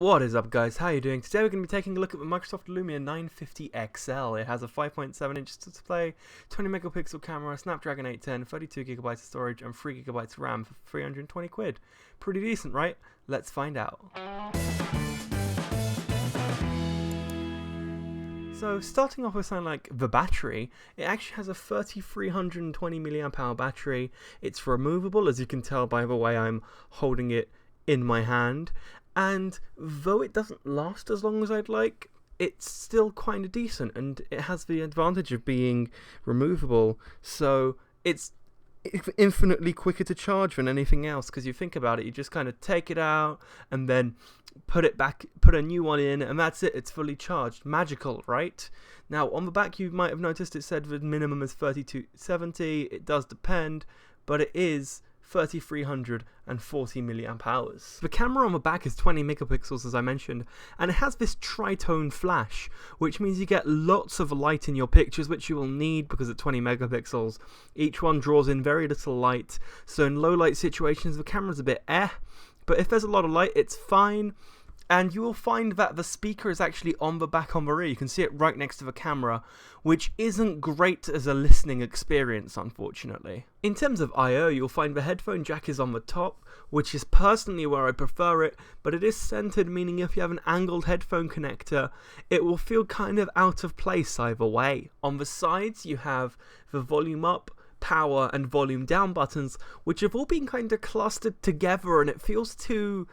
What is up, guys? How you doing? Today we're going to be taking a look at the Microsoft Lumia 950XL. It has a 5.7-inch display, 20 megapixel camera, Snapdragon 810, 32GB of storage and 3GB RAM for 320 quid. Pretty decent, right? Let's find out. So starting off with something like the battery, it actually has a 3320 mAh battery. It's removable, as you can tell by the way I'm holding it in my hand. And though it doesn't last as long as I'd like, it's still kind of decent, and it has the advantage of being removable, so it's infinitely quicker to charge than anything else, because you think about it, you just kind of take it out and then put it back, put a new one in, and that's it, it's fully charged. Magical, right? Now on the back you might have noticed it said the minimum is 3270, it does depend, but it is 3340 milliamp hours. The camera on the back is 20 megapixels, as I mentioned, and it has this tritone flash, which means you get lots of light in your pictures, which you will need because at 20 megapixels each one draws in very little light, so in low light situations the camera's a bit but if there's a lot of light it's fine. And you will find that the speaker is actually on the back on the rear. You can see it right next to the camera, which isn't great as a listening experience, unfortunately. In terms of I/O, you'll find the headphone jack is on the top, which is personally where I prefer it, but it is centered, meaning if you have an angled headphone connector, it will feel kind of out of place either way. On the sides, you have the volume up, power, and volume down buttons, which have all been kind of clustered together, and it feels too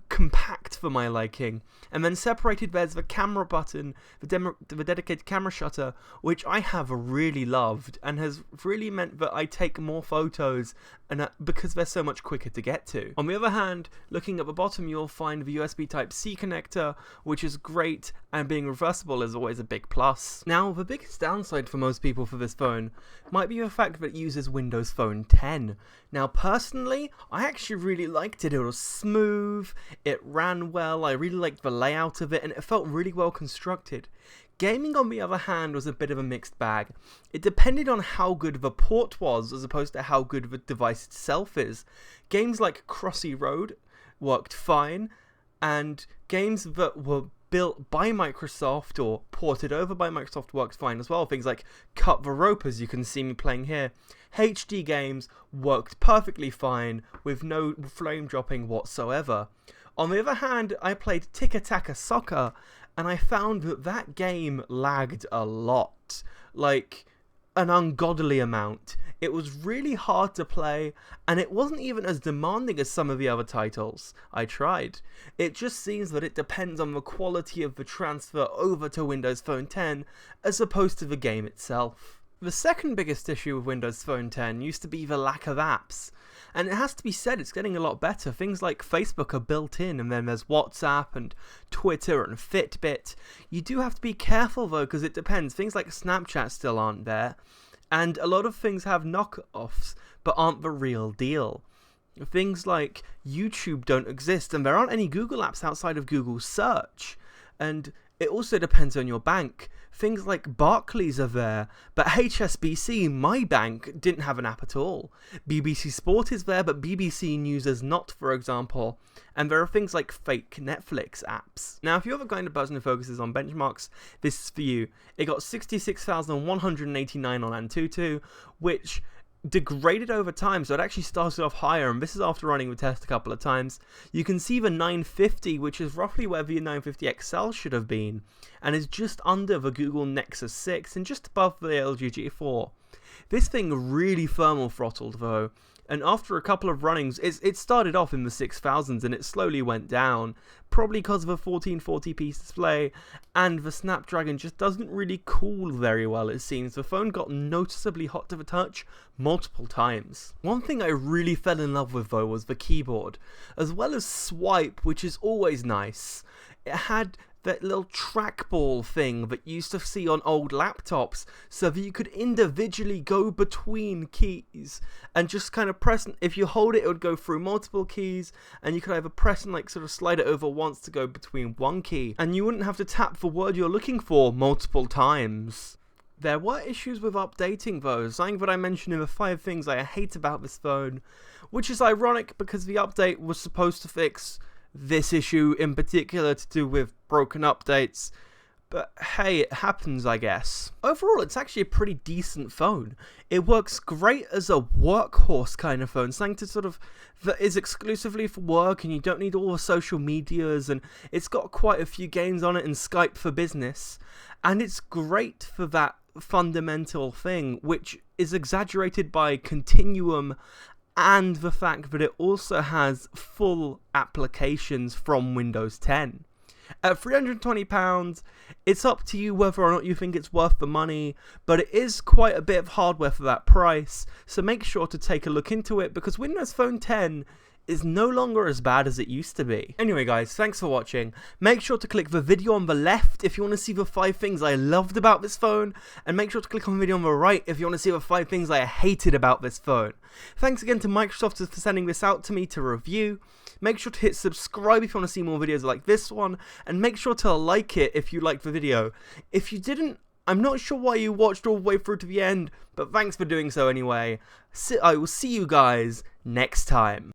compact for my liking. And then separated there's the camera button, the dedicated camera shutter, which I have really loved and has really meant that I take more photos, and because they're so much quicker to get to. On the other hand, looking at the bottom, you'll find the USB Type-C connector, which is great, and being reversible is always a big plus. Now, the biggest downside for most people for this phone might be the fact that it uses Windows Phone 10. Now, personally, I actually really liked it. It was smooth, it ran well, I really liked the layout of it, and it felt really well constructed. Gaming, on the other hand, was a bit of a mixed bag. It depended on how good the port was as opposed to how good the device itself is. Games like Crossy Road worked fine, and games that were built by Microsoft or ported over by Microsoft worked fine as well. Things like Cut the Rope, as you can see me playing here. HD games worked perfectly fine with no frame dropping whatsoever. On the other hand, I played Tiki Taka Soccer, and I found that that game lagged a lot, like an ungodly amount. It was really hard to play, and it wasn't even as demanding as some of the other titles I tried. It just seems that it depends on the quality of the transfer over to Windows Phone 10 as opposed to the game itself. The second biggest issue with Windows Phone 10 used to be the lack of apps. And it has to be said, it's getting a lot better. Things like Facebook are built in, and then there's WhatsApp and Twitter and Fitbit. You do have to be careful though, because it depends. Things like Snapchat still aren't there. And a lot of things have knockoffs, but aren't the real deal. Things like YouTube don't exist, and there aren't any Google apps outside of Google Search. And it also depends on your bank. Things like Barclays are there, but HSBC, my bank, didn't have an app at all. BBC Sport is there, but BBC News is not, for example. And there are things like fake Netflix apps. Now, if you're the kind of person who focuses on benchmarks, this is for you. It got 66,189 on Antutu, which degraded over time, so it actually started off higher, and this is after running the test a couple of times. You can see the 950, which is roughly where the 950XL should have been, and is just under the Google Nexus 6 and just above the LG G4. This thing really thermal throttled though, and after a couple of runnings, it started off in the 6000s and it slowly went down, probably because of a 1440p display, and the Snapdragon just doesn't really cool very well, it seems. The phone got noticeably hot to the touch multiple times. One thing I really fell in love with though was the keyboard, as well as swipe, which is always nice. It had that little trackball thing that you used to see on old laptops, so that you could individually go between keys and just kind of press. If you hold it, it would go through multiple keys, and you could either press and like sort of slide it over once to go between one key, and you wouldn't have to tap the word you're looking for multiple times. There were issues with updating though, something that I mentioned in the 5 things I hate about this phone, which is ironic because the update was supposed to fix this issue in particular to do with broken updates. But hey, it happens, I guess. Overall, it's actually a pretty decent phone. It works great as a workhorse kind of phone, something to sort of that is exclusively for work, and you don't need all the social medias, and it's got quite a few games on it and Skype for Business, and it's great for that fundamental thing, which is exaggerated by Continuum and the fact that it also has full applications from Windows 10. At £320, it's up to you whether or not you think it's worth the money, but it is quite a bit of hardware for that price, so make sure to take a look into it, because Windows Phone 10 is no longer as bad as it used to be. Anyway guys, thanks for watching. Make sure to click the video on the left if you want to see the 5 things I loved about this phone, and make sure to click on the video on the right if you want to see the 5 things I hated about this phone. Thanks again to Microsoft for sending this out to me to review. Make sure to hit subscribe if you want to see more videos like this one, and make sure to like it if you liked the video. If you didn't, I'm not sure why you watched all the way through to the end, but thanks for doing so anyway. I will see you guys next time.